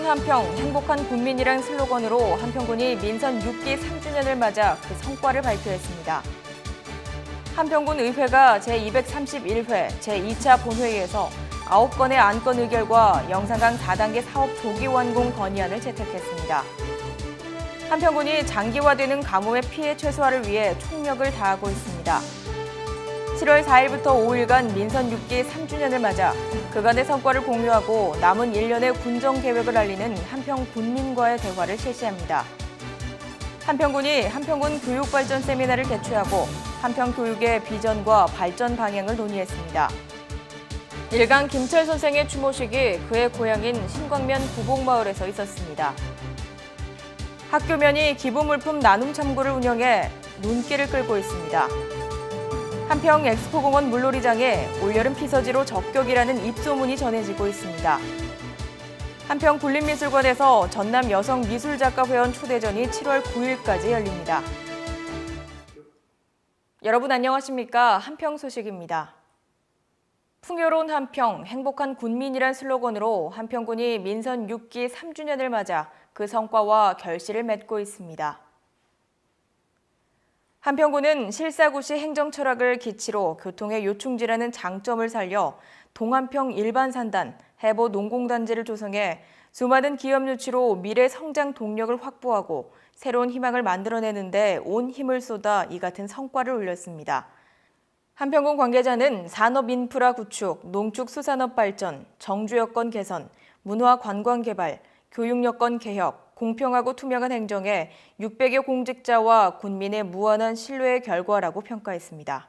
한평, 행복한 국민이란 슬로건으로 한평군이 민선 6기 3주년을 맞아 그 성과를 발표했습니다. 한평군 의회가 제231회 제2차 본회의에서 9건의 안건 의결과 영산강 4단계 사업 조기 완공 건의안을 채택했습니다. 한평군이 장기화되는 가뭄의 피해 최소화를 위해 총력을 다하고 있습니다. 7월 4일부터 5일간 민선 6기 3주년을 맞아 그간의 성과를 공유하고 남은 1년의 군정 계획을 알리는 한평 군민과의 대화를 실시합니다. 한평군이 한평군 교육발전 세미나를 개최하고 한평 교육의 비전과 발전 방향을 논의했습니다. 일강 김철 선생의 추모식이 그의 고향인 신광면 구봉마을에서 있었습니다. 학교면이 기부물품 나눔 창고를 운영해 눈길을 끌고 있습니다. 한평 엑스포공원 물놀이장에 올여름 피서지로 적격이라는 입소문이 전해지고 있습니다. 한평 굴림미술관에서 전남 여성미술작가회원 초대전이 7월 9일까지 열립니다. 여러분 안녕하십니까? 한평 소식입니다. 풍요로운 한평, 행복한 군민이란 슬로건으로 한평군이 민선 6기 3주년을 맞아 그 성과와 결실을 맺고 있습니다. 한평군은 실사구시 행정 철학을 기치로 교통의 요충지라는 장점을 살려 동한평 일반산단, 해보 농공단지를 조성해 수많은 기업 유치로 미래 성장 동력을 확보하고 새로운 희망을 만들어내는 데 온 힘을 쏟아 이 같은 성과를 올렸습니다. 한평군 관계자는 산업 인프라 구축, 농축 수산업 발전, 정주 여건 개선, 문화 관광 개발, 교육 여건 개혁, 공평하고 투명한 행정에 600여 공직자와 군민의 무한한 신뢰의 결과라고 평가했습니다.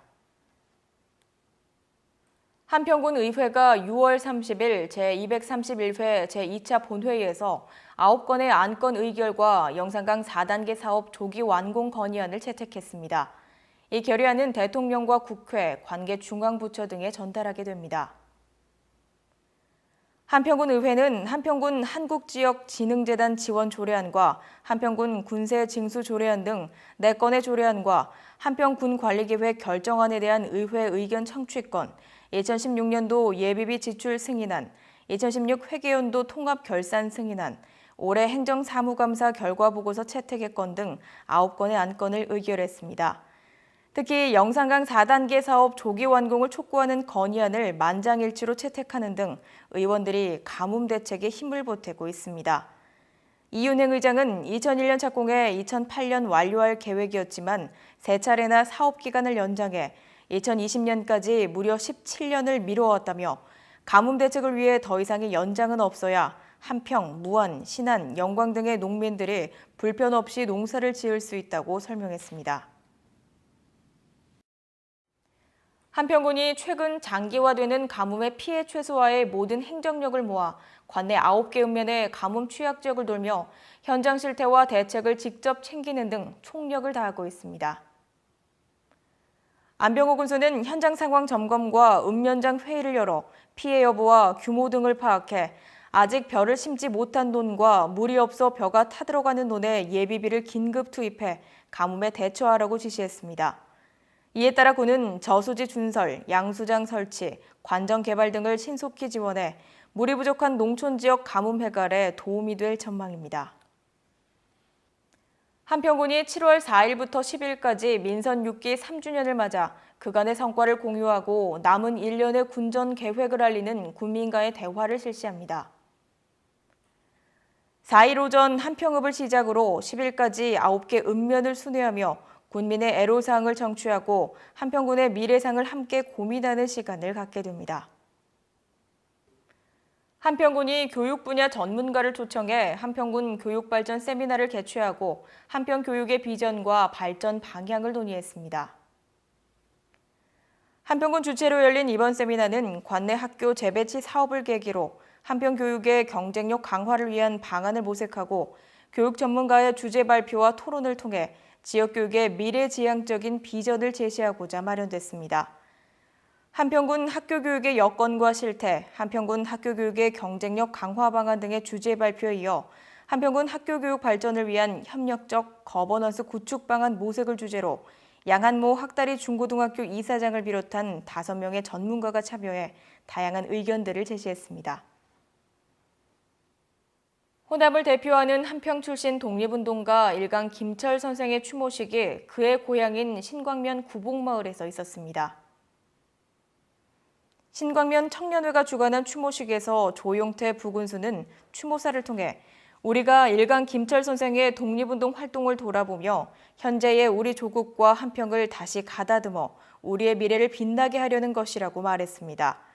한평군 의회가 6월 30일 제231회 제2차 본회의에서 9건의 안건 의결과 영산강 4단계 사업 조기 완공 건의안을 채택했습니다. 이 결의안은 대통령과 국회, 관계 중앙부처 등에 전달하게 됩니다. 한평군 의회는 한평군 한국지역진흥재단 지원 조례안과 한평군 군세 징수 조례안 등 4건의 조례안과 한평군관리계획 결정안에 대한 의회 의견 청취권, 2016년도 예비비 지출 승인안, 2016 회계연도 통합 결산 승인안, 올해 행정사무감사 결과보고서 채택의 건 등 9건의 안건을 의결했습니다. 특히 영산강 4단계 사업 조기 완공을 촉구하는 건의안을 만장일치로 채택하는 등 의원들이 가뭄 대책에 힘을 보태고 있습니다. 이윤행 의장은 2001년 착공해 2008년 완료할 계획이었지만 3차례나 사업 기간을 연장해 2020년까지 무려 17년을 미뤄왔다며 가뭄 대책을 위해 더 이상의 연장은 없어야 한평, 무안, 신안, 영광 등의 농민들이 불편 없이 농사를 지을 수 있다고 설명했습니다. 한평군이 최근 장기화되는 가뭄의 피해 최소화에 모든 행정력을 모아 관내 9개 읍면의 가뭄 취약 지역을 돌며 현장 실태와 대책을 직접 챙기는 등 총력을 다하고 있습니다. 안병호 군수는 현장 상황 점검과 읍면장 회의를 열어 피해 여부와 규모 등을 파악해 아직 벼를 심지 못한 논과 물이 없어 벼가 타들어가는 논에 예비비를 긴급 투입해 가뭄에 대처하라고 지시했습니다. 이에 따라 군은 저수지 준설, 양수장 설치, 관정 개발 등을 신속히 지원해 물이 부족한 농촌 지역 가뭄 해결에 도움이 될 전망입니다. 한평군이 7월 4일부터 10일까지 민선 6기 3주년을 맞아 그간의 성과를 공유하고 남은 1년의 군전 계획을 알리는 군민과의 대화를 실시합니다. 4일 오전 한평읍을 시작으로 10일까지 9개 읍면을 순회하며 군민의 애로사항을 청취하고 한평군의 미래상을 함께 고민하는 시간을 갖게 됩니다. 한평군이 교육 분야 전문가를 초청해 한평군 교육발전 세미나를 개최하고 한평 교육의 비전과 발전 방향을 논의했습니다. 한평군 주최로 열린 이번 세미나는 관내 학교 재배치 사업을 계기로 한평 교육의 경쟁력 강화를 위한 방안을 모색하고 교육 전문가의 주제 발표와 토론을 통해 지역교육의 미래지향적인 비전을 제시하고자 마련됐습니다. 한평군 학교교육의 여건과 실태, 한평군 학교교육의 경쟁력 강화 방안 등의 주제 발표에 이어 한평군 학교교육 발전을 위한 협력적 거버넌스 구축 방안 모색을 주제로 양한모 학다리 중고등학교 이사장을 비롯한 5명의 전문가가 참여해 다양한 의견들을 제시했습니다. 호남을 대표하는 한평 출신 독립운동가 일강 김철 선생의 추모식이 그의 고향인 신광면 구봉마을에서 있었습니다. 신광면 청년회가 주관한 추모식에서 조용태 부군수는 추모사를 통해 우리가 일강 김철 선생의 독립운동 활동을 돌아보며 현재의 우리 조국과 한평을 다시 가다듬어 우리의 미래를 빛나게 하려는 것이라고 말했습니다.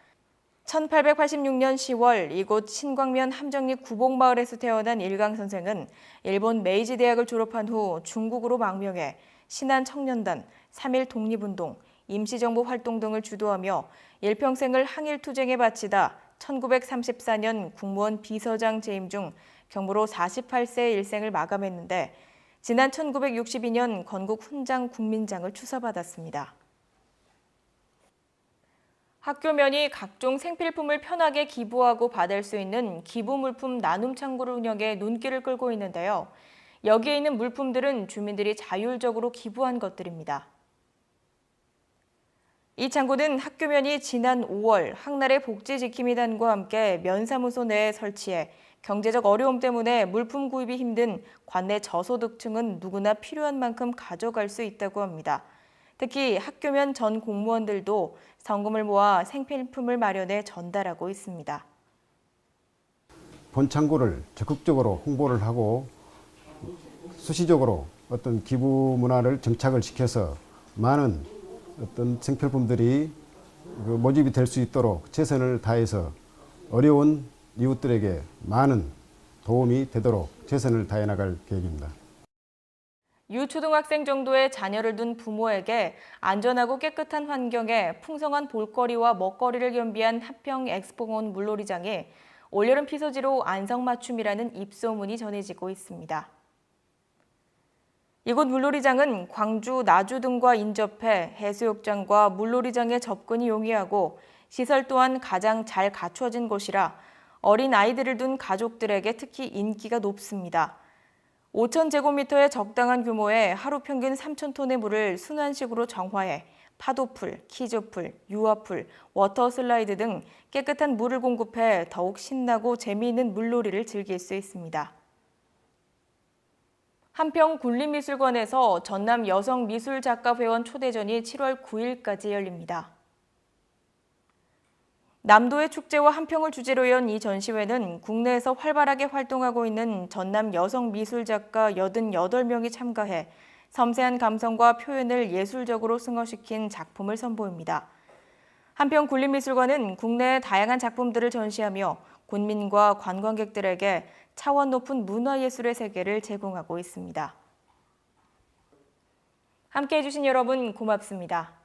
1886년 10월 이곳 신광면 함정리 구봉마을에서 태어난 일강 선생은 일본 메이지 대학을 졸업한 후 중국으로 망명해 신한 청년단, 3.1 독립운동, 임시정부 활동 등을 주도하며 일평생을 항일투쟁에 바치다 1934년 국무원 비서장 재임 중 경무로 48세의 일생을 마감했는데 지난 1962년 건국 훈장 국민장을 추서받았습니다. 학교면이 각종 생필품을 편하게 기부하고 받을 수 있는 기부물품 나눔 창구를 운영해 눈길을 끌고 있는데요. 여기에 있는 물품들은 주민들이 자율적으로 기부한 것들입니다. 이 창구는 학교면이 지난 5월 한나라의 복지지킴이단과 함께 면사무소 내에 설치해 경제적 어려움 때문에 물품 구입이 힘든 관내 저소득층은 누구나 필요한 만큼 가져갈 수 있다고 합니다. 특히 학교면 전 공무원들도 성금을 모아 생필품을 마련해 전달하고 있습니다. 본 창구를 적극적으로 홍보를 하고 수시적으로 어떤 기부 문화를 정착을 시켜서 많은 어떤 생필품들이 모집이 될 수 있도록 최선을 다해서 어려운 이웃들에게 많은 도움이 되도록 최선을 다해 나갈 계획입니다. 유초등학생 정도의 자녀를 둔 부모에게 안전하고 깨끗한 환경에 풍성한 볼거리와 먹거리를 겸비한 한평 엑스포공원 물놀이장에 올여름 피서지로 안성맞춤이라는 입소문이 전해지고 있습니다. 이곳 물놀이장은 광주, 나주 등과 인접해 해수욕장과 물놀이장의 접근이 용이하고 시설 또한 가장 잘 갖춰진 곳이라 어린 아이들을 둔 가족들에게 특히 인기가 높습니다. 5,000제곱미터의 적당한 규모의 하루 평균 3,000톤의 물을 순환식으로 정화해 파도풀, 키즈풀, 유아풀, 워터슬라이드 등 깨끗한 물을 공급해 더욱 신나고 재미있는 물놀이를 즐길 수 있습니다. 한평 군림미술관에서 전남 여성미술작가회원 초대전이 7월 9일까지 열립니다. 남도의 축제와 한평을 주제로 연 이 전시회는 국내에서 활발하게 활동하고 있는 전남 여성 미술작가 88명이 참가해 섬세한 감성과 표현을 예술적으로 승화시킨 작품을 선보입니다. 한평 군림미술관은 국내의 다양한 작품들을 전시하며 군민과 관광객들에게 차원 높은 문화예술의 세계를 제공하고 있습니다. 함께해 주신 여러분 고맙습니다.